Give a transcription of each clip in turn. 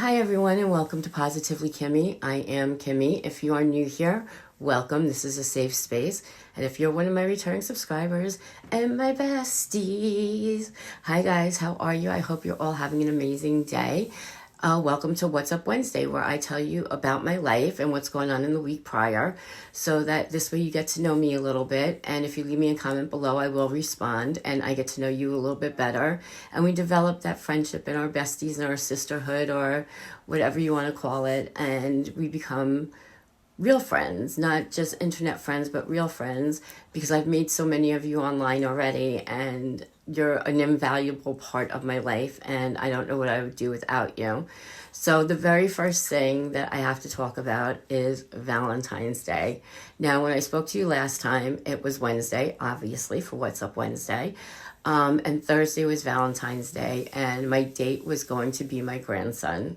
Hi everyone and welcome to Positively Kimmie. I am Kimmie. If you are new here, welcome. This is a safe space. And if you're one of my returning subscribers and my besties, hi guys, how are you? I hope you're all having an amazing day. Welcome to What's Up Wednesday, where I tell you about my life and what's going on in the week prior, so that this way you get to know me a little bit. And if you leave me a comment below, I will respond and I get to know you a little bit better. And we develop that friendship and our besties and our sisterhood, or whatever you want to call it. And we become real friends, not just internet friends, but real friends, because I've made so many of you online already, and you're an invaluable part of my life, and I don't know what I would do without you. So the very first thing that I have to talk about is Valentine's Day. Now, when I spoke to you last time, it was Wednesday, obviously, for What's Up Wednesday. And Thursday was Valentine's Day, and my date was going to be my grandson.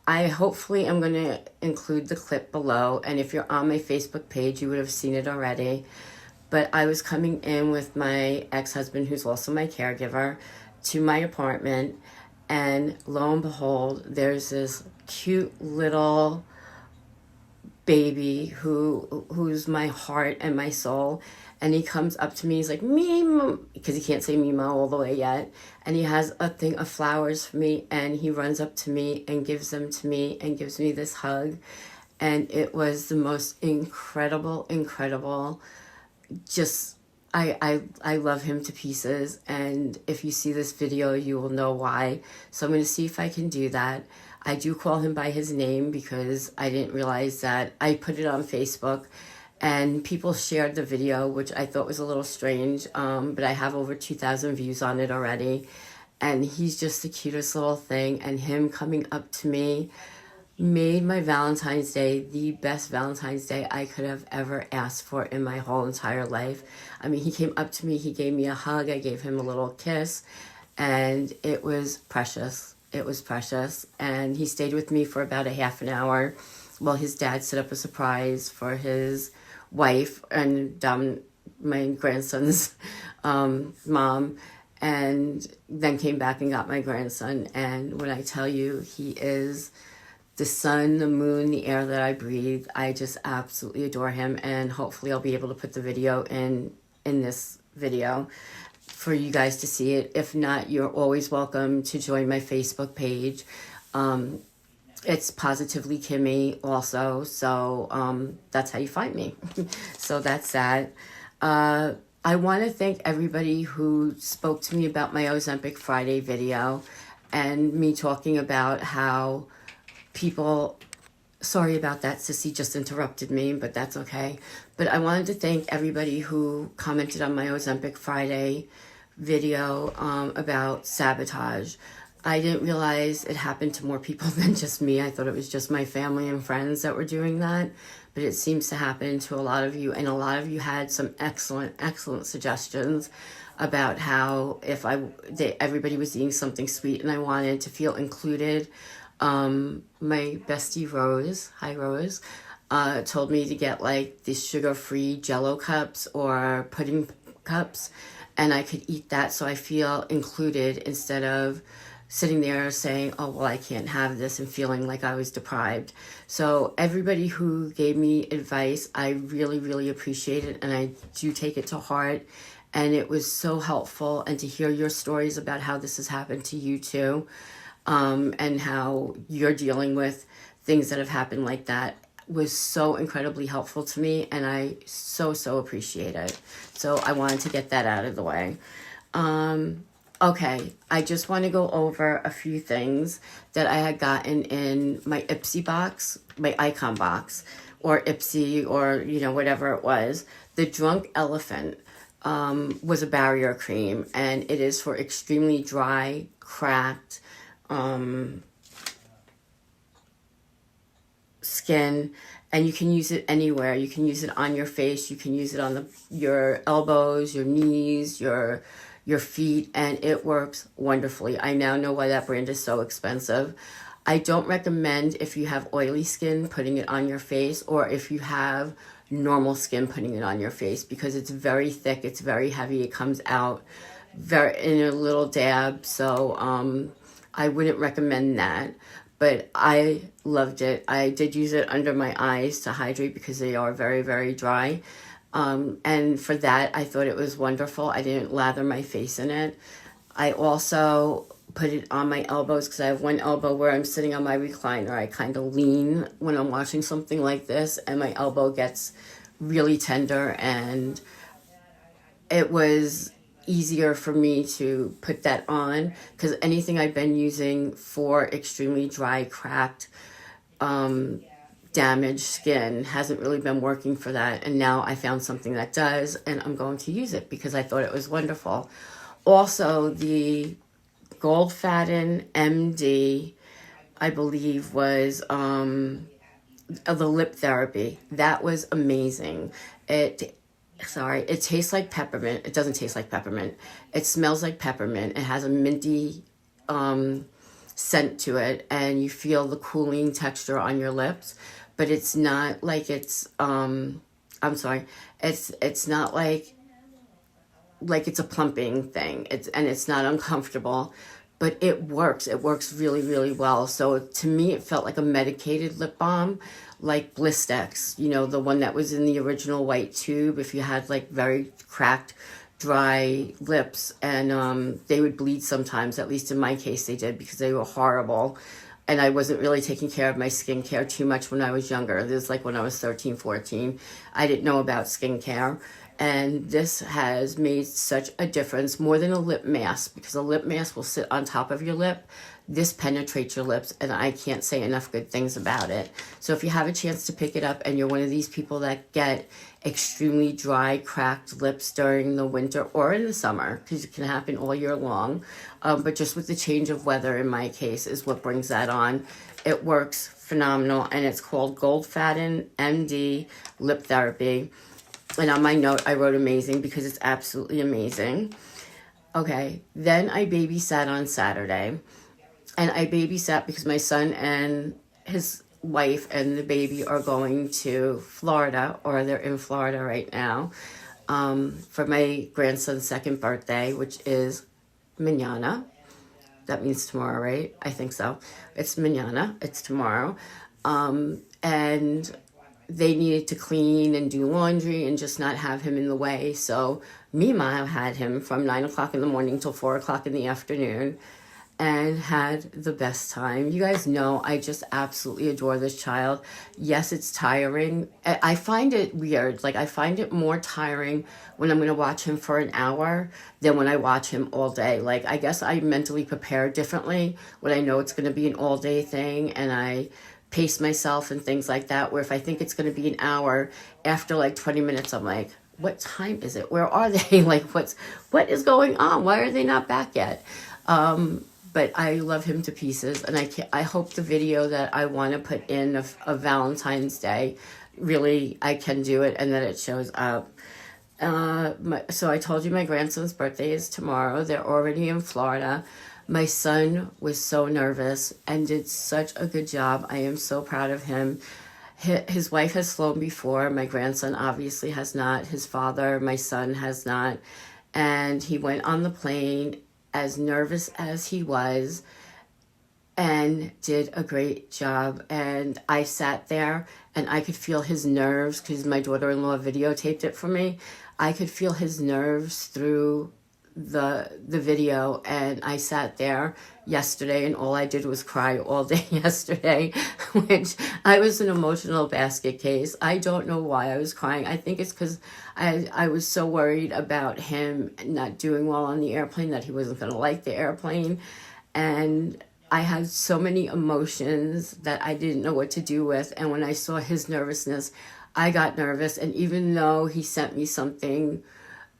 I hopefully am going to include the clip below, and if you're on my Facebook page, you would have seen it already. But I was coming in with my ex-husband, who's also my caregiver, to my apartment, and lo and behold, there's this cute little baby who's my heart and my soul. And he comes up to me, he's like, Mima, because he can't say Mima all the way yet. And he has a thing of flowers for me, and he runs up to me and gives them to me and gives me this hug. And it was the most incredible, just, I love him to pieces. And if you see this video, you will know why. So I'm going to see if I can do that. I do call him by his name because I didn't realize that. I put it on Facebook and people shared the video, which I thought was a little strange, but I have over 2,000 views on it already. And he's just the cutest little thing, and him coming up to me made my Valentine's Day the best Valentine's Day I could have ever asked for in my whole entire life. I mean, he came up to me, he gave me a hug, I gave him a little kiss, and it was precious. It was precious. And he stayed with me for about a half an hour while his dad set up a surprise for his wife and my grandson's mom, and then came back and got my grandson. And when I tell you, he is the sun, the moon, the air that I breathe. I just absolutely adore him, and hopefully I'll be able to put the video in this video for you guys to see it. If not, you're always welcome to join my Facebook page. It's Positively Kimmie also, so that's how you find me. So that's that. I want to thank everybody who spoke to me about my Ozempic Friday video and me talking about how people, sorry about that, Sissy just interrupted me, but that's okay. But I wanted to thank everybody who commented on my Ozempic Friday video about sabotage. I didn't realize it happened to more people than just me. I thought it was just my family and friends that were doing that, but it seems to happen to a lot of you, and a lot of you had some excellent suggestions about how if everybody was eating something sweet and I wanted to feel included. My bestie Rose, hi Rose, told me to get like these sugar-free Jello cups or pudding cups, and I could eat that so I feel included instead of sitting there saying, oh, well, I can't have this, and feeling like I was deprived. So everybody who gave me advice, I really appreciate it, and I do take it to heart. And it was so helpful, and to hear your stories about how this has happened to you too, and how you're dealing with things that have happened like that was so incredibly helpful to me, and I so appreciate it. So I wanted to get that out of the way. Okay, I just want to go over a few things that I had gotten in my Ipsy box, my icon box, or Ipsy, or, you know, whatever it was. The Drunk Elephant was a barrier cream, and it is for extremely dry, cracked skin, and you can use it anywhere. You can use it on your face, you can use it on your elbows, your knees, your feet, and it works wonderfully. I now know why that brand is so expensive. I don't recommend, if you have oily skin, putting it on your face, or if you have normal skin, putting it on your face, because it's very thick, it's very heavy, it comes out in a little dab. So I wouldn't recommend that. But I loved it. I did use it under my eyes to hydrate because they are very, very dry. And for that, I thought it was wonderful. I didn't lather my face in it. I also put it on my elbows because I have one elbow where I'm sitting on my recliner. I kind of lean when I'm watching something like this, and my elbow gets really tender, and it was easier for me to put that on because anything I've been using for extremely dry, cracked, damaged skin hasn't really been working for that. And now I found something that does, and I'm going to use it because I thought it was wonderful. Also, the Gold Fatten MD, I believe, was the lip therapy. That was amazing. It tastes like peppermint. It doesn't taste like peppermint. It smells like peppermint. It has a minty scent to it, and you feel the cooling texture on your lips. But it's not like it's it's not like it's a plumping thing. It's not uncomfortable, but it works. It works really, really well. So to me, it felt like a medicated lip balm, like Blistex, the one that was in the original white tube. If you had like very cracked, dry lips, and they would bleed sometimes, at least in my case they did, because they were horrible. And I wasn't really taking care of my skincare too much when I was younger. This is like when I was 13, 14. I didn't know about skincare. And this has made such a difference, more than a lip mask, because a lip mask will sit on top of your lip. This penetrates your lips, and I can't say enough good things about it. So if you have a chance to pick it up and you're one of these people that get extremely dry, cracked lips during the winter or in the summer, because it can happen all year long, but just with the change of weather, in my case, is what brings that on. It works phenomenal, and it's called Gold Fatten MD Lip Therapy. And on my note, I wrote amazing because it's absolutely amazing. Okay, then I babysat on Saturday. And I babysat because my son and his wife and the baby are going to Florida, or they're in Florida right now, for my grandson's second birthday, which is mañana. That means tomorrow, right? I think so. It's mañana. It's tomorrow. And they needed to clean and do laundry and just not have him in the way. So Mima had him from 9 o'clock in the morning till 4 o'clock in the afternoon, and had the best time. You guys know I just absolutely adore this child. Yes, it's tiring. I find it weird. Like, I find it more tiring when I'm going to watch him for an hour than when I watch him all day. Like, I guess I mentally prepare differently when I know it's going to be an all-day thing, and I pace myself and things like that, where if I think it's going to be an hour, after like 20 minutes, I'm like, what time is it? Where are they? Like, what is going on? Why are they not back yet? But I love him to pieces, and I hope the video that I want to put in of Valentine's Day, really, I can do it, and that it shows up. So I told you my grandson's birthday is tomorrow. They're already in Florida. My son was so nervous and did such a good job. I am so proud of him. His wife has flown before. My grandson obviously has not. His father, my son, has not. And he went on the plane as nervous as he was and did a great job. And I sat there and I could feel his nerves because my daughter-in-law videotaped it for me. I could feel his nerves through the video, and I sat there yesterday and all I did was cry all day yesterday, which I was an emotional basket case. I don't know why I was crying. I think it's because I was so worried about him not doing well on the airplane, that he wasn't going to like the airplane, and I had so many emotions that I didn't know what to do with. And when I saw his nervousness, I got nervous. And even though he sent me something,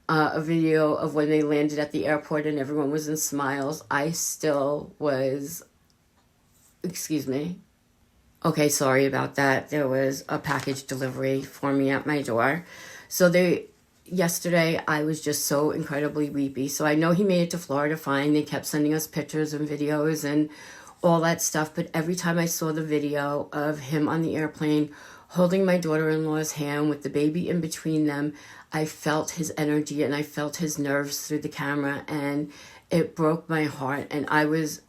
a video of when they landed at the airport and everyone was in smiles, I still was, excuse me. Okay, sorry about that. There was a package delivery for me at my door. So yesterday I was just so incredibly weepy. So I know he made it to Florida fine. They kept sending us pictures and videos and all that stuff. But every time I saw the video of him on the airplane holding my daughter-in-law's hand with the baby in between them, I felt his energy and I felt his nerves through the camera, and it broke my heart. And I was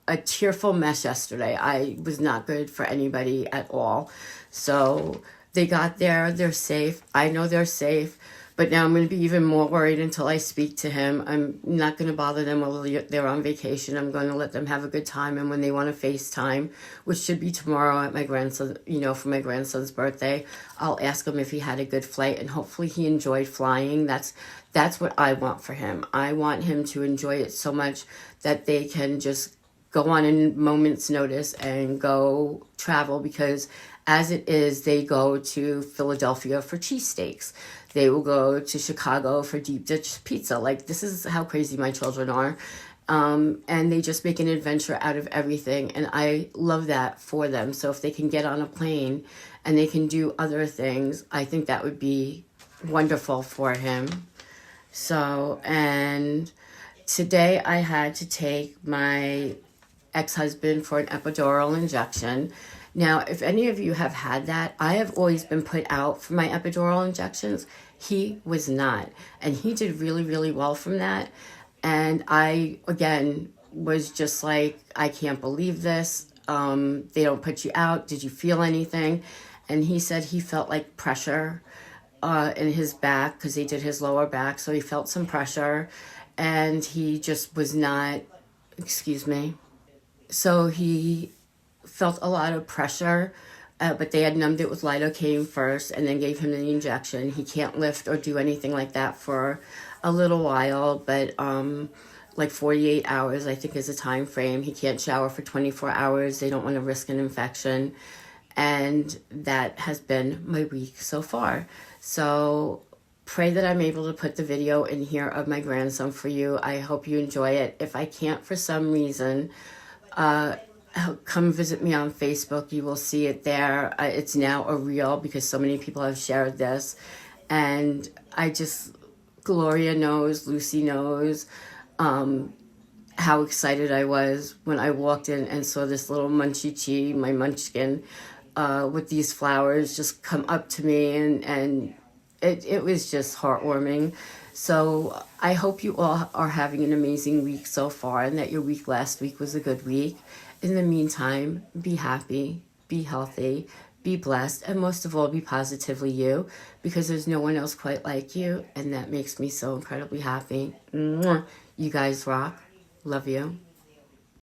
a tearful mess yesterday. I was not good for anybody at all. So they got there. They're safe. I know they're safe. But now I'm going to be even more worried until I speak to him. I'm not going to bother them while they're on vacation. I'm going to let them have a good time. And when they want to FaceTime, which should be tomorrow at my grandson, for my grandson's birthday, I'll ask him if he had a good flight. And hopefully he enjoyed flying. That's what I want for him. I want him to enjoy it so much that they can just go on in moment's notice and go travel, because as it is, they go to Philadelphia for cheesesteaks. They will go to Chicago for deep dish pizza. Like, this is how crazy my children are. And they just make an adventure out of everything. And I love that for them. So if they can get on a plane and they can do other things, I think that would be wonderful for him. So, and today I had to take my ex-husband for an epidural injection. Now, if any of you have had that, I have always been put out for my epidural injections. He was not. And he did really, really well from that. And I, again, was just like, I can't believe this. They don't put you out. Did you feel anything? And he said he felt like pressure in his back, because he did his lower back. So he felt some pressure. And he just was not, So he felt a lot of pressure, but they had numbed it with lidocaine first and then gave him the injection. He can't lift or do anything like that for a little while, but like 48 hours, I think, is a time frame. He can't shower for 24 hours. They don't want to risk an infection. And that has been my week so far. So pray that I'm able to put the video in here of my grandson for you. I hope you enjoy it. If I can't for some reason, come visit me on Facebook. You will see it there. It's now a reel because so many people have shared this. And Gloria knows, Lucy knows, how excited I was when I walked in and saw this little munchie, my munchkin, with these flowers just come up to me. And it was just heartwarming. So I hope you all are having an amazing week so far, and that your week last week was a good week. In the meantime, be happy, be healthy, be blessed, and most of all, be positively you, because there's no one else quite like you, and that makes me so incredibly happy. Mwah. You guys rock. Love you.